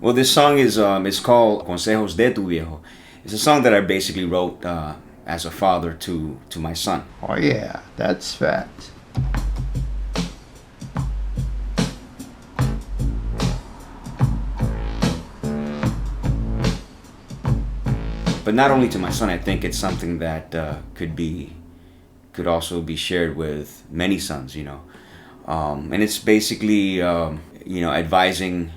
Well, this song is it's called Consejos de tu Viejo. It's a song that I basically wrote as a father to my son. Oh yeah, that's fact. But not only to my son, I think it's something that could also be shared with many sons, and it's basically advising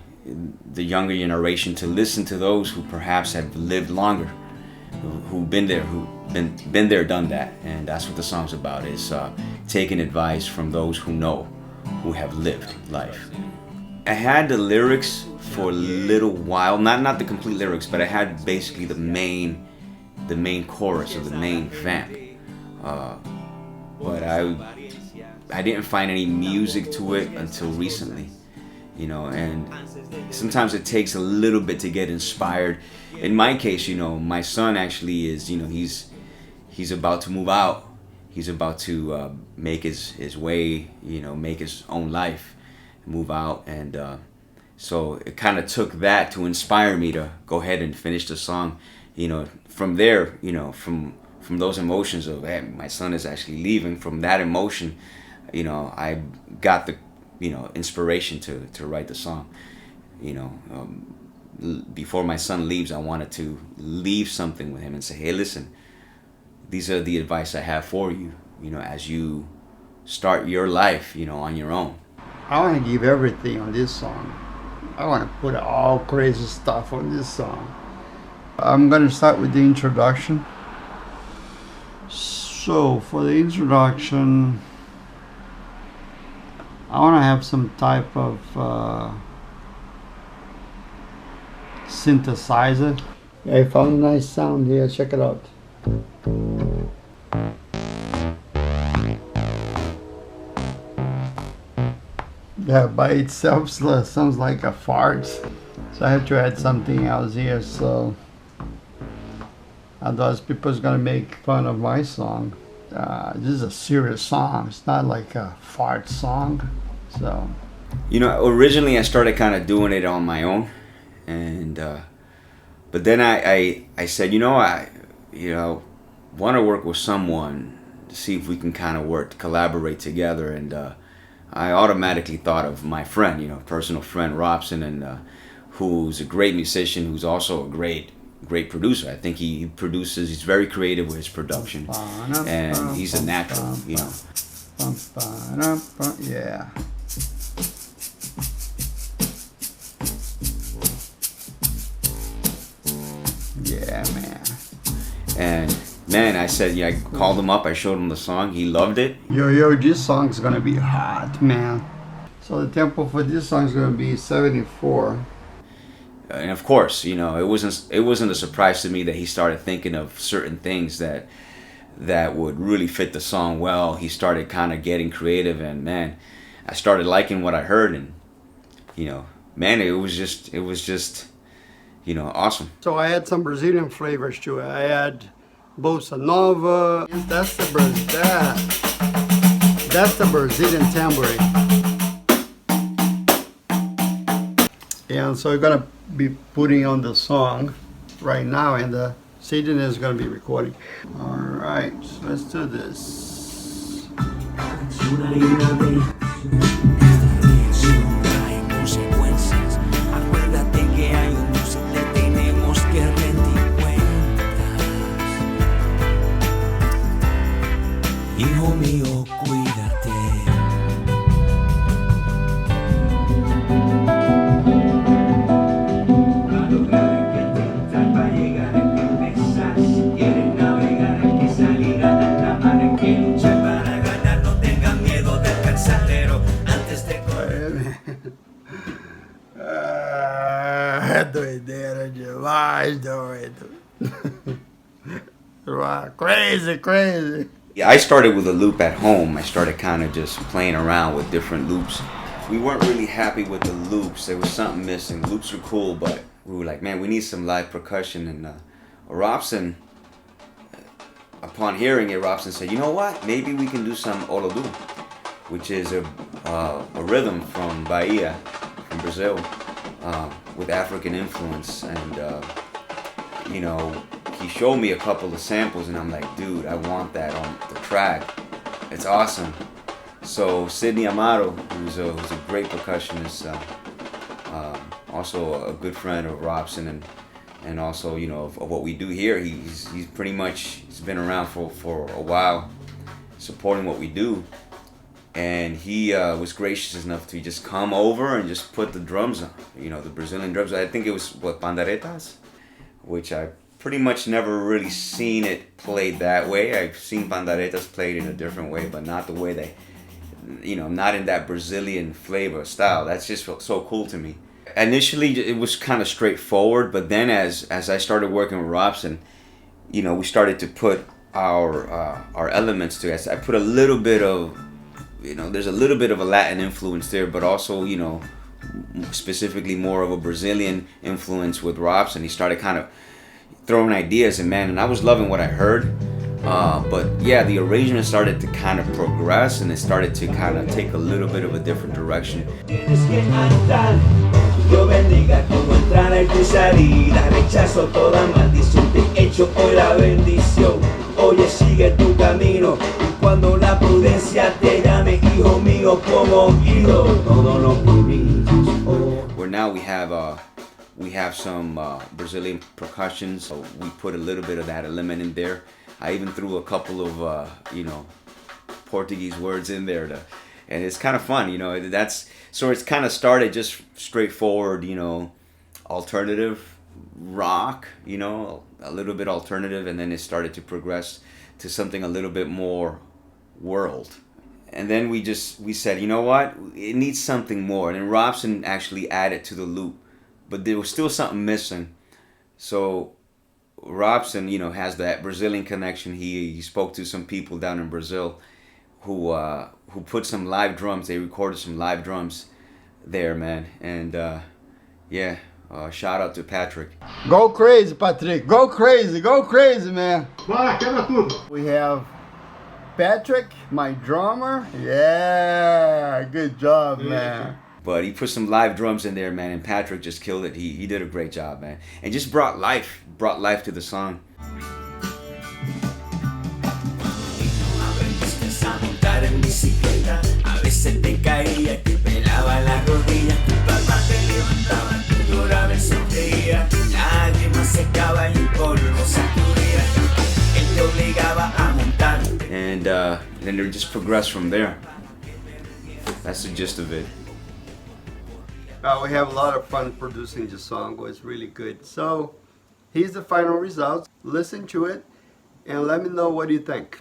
the younger generation to listen to those who perhaps have lived longer, who've been there, been there, done that, and that's what the song's about: is taking advice from those who know, who have lived life. I had the lyrics for a little while, not the complete lyrics, but I had basically the main chorus or the main vamp. But I didn't find any music to it until recently, and sometimes it takes a little bit to get inspired. In my case, my son actually is, he's about to move out. He's about to make his way, make his own life, move out, and so it kind of took that to inspire me to go ahead and finish the song. From there, from those emotions of, hey, my son is actually leaving. From that emotion, I got the inspiration to write the song. Before my son leaves, I wanted to leave something with him and say, hey, listen, these are the advice I have for you, as you start your life, on your own. I want to give everything on this song. I want to put all crazy stuff on this song. I'm going to start with the introduction. So for the introduction, I want to have some type of synthesizer. I found a nice sound here, check it out. Yeah, by itself sounds like a fart. So I have to add something else here, so otherwise people's gonna make fun of my song. This is a serious song. It's not like a fart song. So originally I started kind of doing it on my own, and but then I said, I want to work with someone to see if we can kind of collaborate together, and I automatically thought of my friend, personal friend Robson, and who's a great musician, who's also a great producer. I think he produces. He's very creative with his production, and he's a natural. Yeah. Yeah, man. And man, I said, I called him up. I showed him the song. He loved it. Yo, this song's gonna be hot, man. So the tempo for this song is gonna be 74. And of course, it wasn't a surprise to me that he started thinking of certain things that would really fit the song well. He started kind of getting creative, and man, I started liking what I heard, and man, it was just awesome. So I had some Brazilian flavors to it. I had bossa nova. That's the Brazilian tambourine. And so we're gonna be putting on the song right now, and the CD is gonna be recording. All right, so let's do this. Hijo mío, cuídate. Doideira demais, doido. Crazy. Yeah, I started with a loop at home. I started kind of just playing around with different loops. We weren't really happy with the loops. There was something missing. Loops were cool, but we were like, man, we need some live percussion. And Robson, upon hearing it, Robson said, you know what? Maybe we can do some Olodu, which is a rhythm from Bahia, from Brazil. with African influence, and you know, he showed me a couple of samples, and I'm like, dude, I want that on the track. It's awesome. So Sidney Amaro, who's a great percussionist, also a good friend of Robson, and also, you know, of what we do here. He's pretty much, he's been around for a while, supporting what we do, and he was gracious enough to just come over and just put the drums on, you know, the Brazilian drums. I think it was panderetas, which I pretty much never really seen it played that way. I've seen panderetas played in a different way, but not the way they, you know, not in that Brazilian flavor style. That's just so cool to me. Initially, it was kind of straightforward, but then as I started working with Robson, you know, we started to put our elements to it. I put a little bit of, you know, there's a little bit of a Latin influence there, but also, you know, specifically more of a Brazilian influence with Robson. He started kind of throwing ideas, and man, and I was loving what I heard. But yeah, the arrangement started to kind of progress, and it started to kind of take a little bit of a different direction. Dios bendiga tu entrada y tu salida, rechazo toda maldición, te echo hoy la bendición. Oye, sigue tu camino, y cuando la prudencia te llame, hijo mío, como oído, todos los primitivos. Where now we have some Brazilian percussion, so we put a little bit of that element in there. I even threw a couple of you know, Portuguese words in there and it's kind of fun, you know. So it's kind of started just straightforward, you know, alternative rock, you know, a little bit alternative, and then it started to progress to something a little bit more world. And then we said, you know what, it needs something more. And then Robson actually added to the loop, but there was still something missing. So Robson, you know, has that Brazilian connection. He spoke to some people down in Brazil who put some live drums. They recorded some live drums there, man. And yeah, shout out to Patrick. Go crazy, Patrick. Go crazy, man. We have Patrick, my drummer. Yeah, good job, man. But he put some live drums in there, man, and Patrick just killed it. He did a great job, man. And just brought life to the song. And then they just progressed from there. That's the gist of it. We have a lot of fun producing this song. It was really good. So here's the final results. Listen to it and let me know what you think.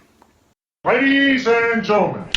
Ladies and gentlemen.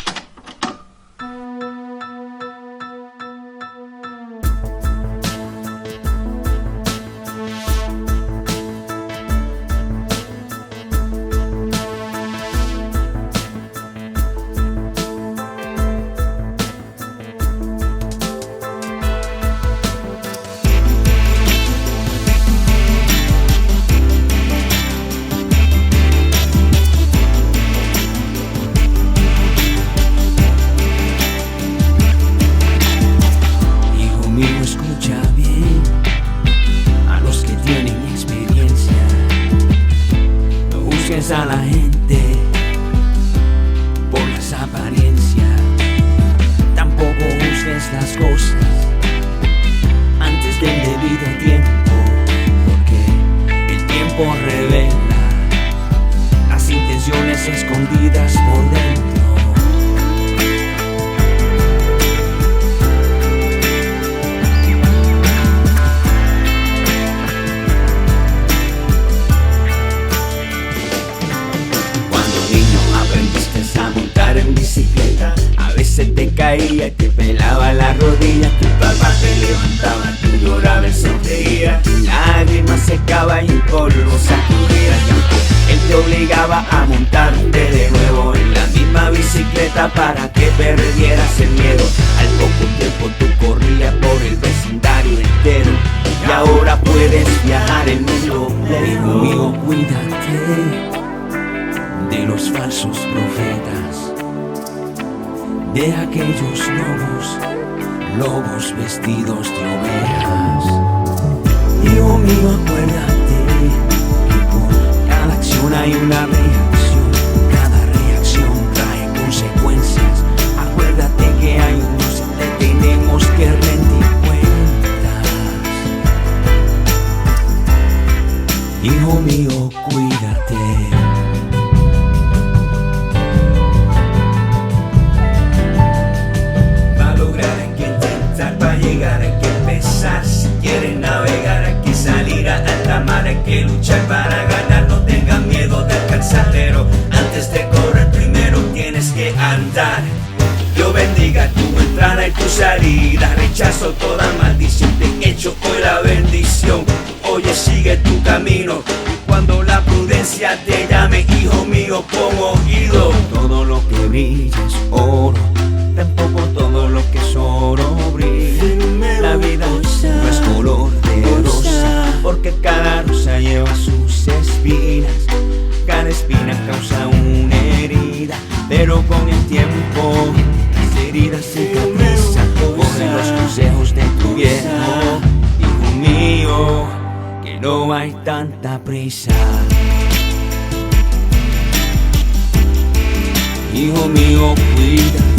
A la gente por las apariencias, tampoco juzgues las cosas antes del debido tiempo, porque el tiempo revela las intenciones escondidas por dentro. En bicicleta, a veces te caía, te pelaba la rodilla, tu papá te levantaba, tú llorabas, sonreías, tu lágrima secaba y el polvo sacudía. Él te obligaba a montarte de nuevo en la misma bicicleta para que perdieras el miedo. Al poco tiempo tú corrías por el vecindario entero y ahora puedes viajar el mundo. Hijo mío, cuídate de los falsos profetas, de aquellos lobos vestidos de ovejas. mío, acuérdate que por cada acción hay una reacción. Cada reacción trae consecuencias. Acuérdate que hay un Dios, te tenemos que rendir cuentas. Hijo mío, cuídate. Para lograr hay que intentar, para llegar hay que empezar. Si quieres navegar hay que salir a alta mar, hay que luchar para ganar. No tengas miedo de alcanzar, pero antes de correr primero tienes que andar. Dios bendiga tu entrada y tu salida. Rechazo toda maldición, te echo hoy la bendición. Oye, sigue tu camino y cuando la prudencia te llame, hijo mío, pon oído. Todo lo que brilla es oro, tampoco todo lo que es oro brilla. La vida no es color de rosa, porque cada rosa lleva sus espinas. Cada espina causa una herida, pero con el tiempo las heridas cicatrizan. Corre los consejos de tu viejo, hijo mío, que no hay tanta prisa. Hijo mío, cuídate.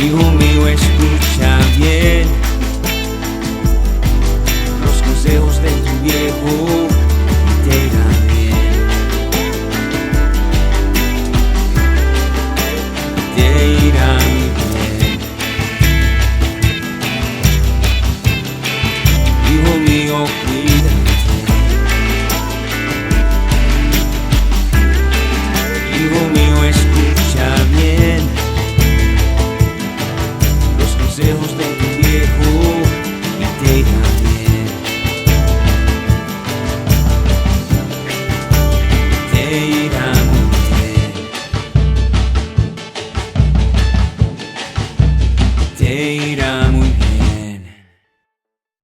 Hijo mío, escucha bien los consejos de tu viejo y te irán bien. Te irán bien. Hijo mío, cuídate. Hijo mío, escucha bien los consejos de tu viejo y te irán bien. Te irán bien. Te irán